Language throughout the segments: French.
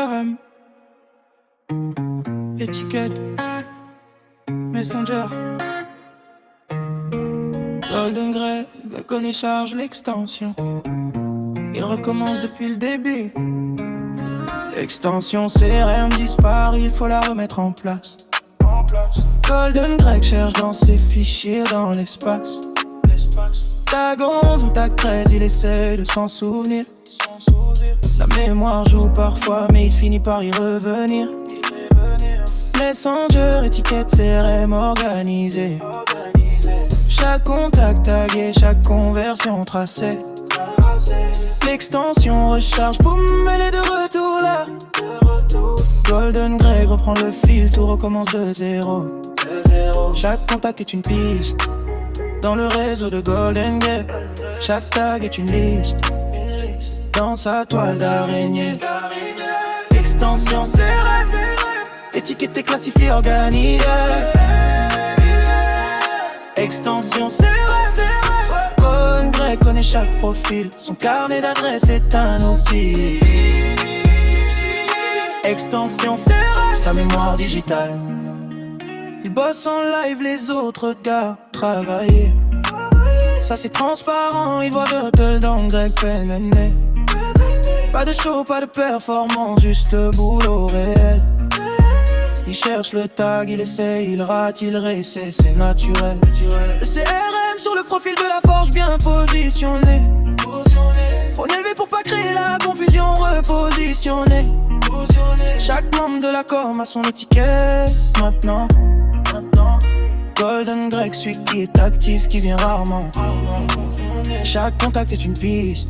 CRM, étiquette, Messenger. Golden Grey, connaît charge l'extension. Il recommence depuis le début. L'extension CRM disparaît, il faut la remettre en place. Golden Grey cherche dans ses fichiers dans l'espace. Tag 11 ou tag 13, il essaie de s'en souvenir. La mémoire joue parfois, mais il finit par y revenir. Messenger, étiquette, CRM organisée. Chaque contact tagué, chaque conversion tracée. L'extension recharge, boum, elle est de retour là. Golden Grey reprend le fil, tout recommence de zéro. Chaque contact est une piste dans le réseau de Golden Grey. Chaque tag est une liste dans sa toile d'araignée. Extension CRM, étiqueté, classifié, organisé. Extension CRM, Golden Grey connaît chaque profil. Son carnet d'adresses est un outil. Extension CRM, sa mémoire digitale. Il bosse en live, les autres regardent travailler. Ça c'est transparent, il voit Virtual dans Greg PNN. Pas de show, pas de performance, juste le boulot réel. Il cherche le tag, il essaye, il rate, il réessaie, c'est naturel. Le CRM sur le profil de la forge, bien positionné. Prône élevé pour pas créer la confusion, repositionné. Chaque membre de la com a son étiquette maintenant. Golden Grey suit qui est actif, qui vient rarement. Chaque contact est une piste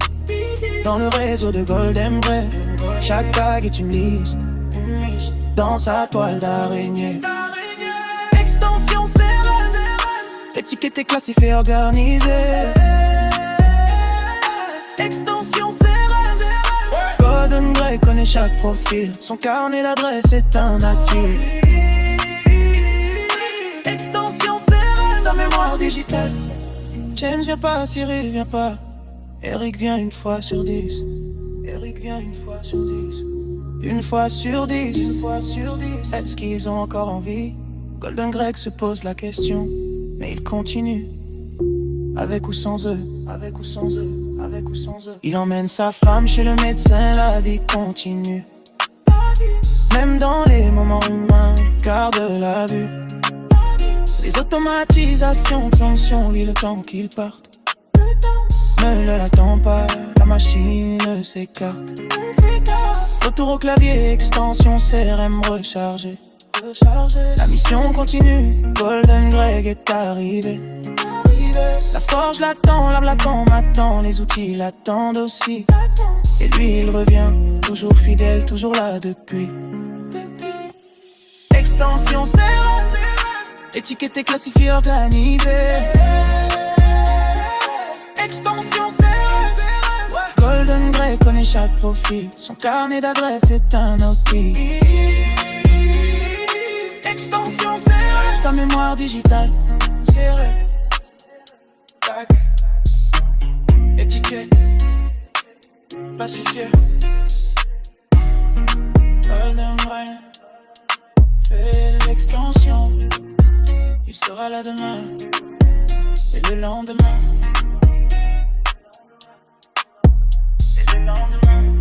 dans le réseau de Golden Grey. Chaque tag est une liste dans sa toile d'araignée. Extension CRM, étiqueté, classifié, organisé. Extension CRM, Golden Grey connaît chaque profil. Son carnet d'adresses est un actif. Extension CRM, sa mémoire digitale. James vient pas, Cyril vient pas. Eric vient une fois sur 10. Eric vient une fois sur 10. Une fois sur 10, une fois sur 10. Est-ce qu'ils ont encore envie? Golden Grey se pose la question, mais il continue. Avec ou sans eux, avec ou sans eux, avec ou sans eux. Il emmène sa femme chez le médecin, la vie continue. Même dans les moments humains, il garde la vue. Les automatisations sont sur lui le temps qu'il parte. Ne l'attend pas, la machine s'écarte. Retour au clavier, extension CRM rechargée. La mission continue, Golden Grey est arrivé. La forge l'attend, l'arbre l'attend, m'attend, les outils l'attendent aussi. Et lui il revient, toujours fidèle, toujours là depuis. Extension CRM, étiqueté, classifié, organisé. Extension CRM, Golden Grey connaît chaque profil. Son carnet d'adresses est un outil. Extension CRM, sa mémoire digitale. CRM, tag, étiquette, classifié. Golden Grey fait l'extension. Il sera là demain et le lendemain. Et le lendemain.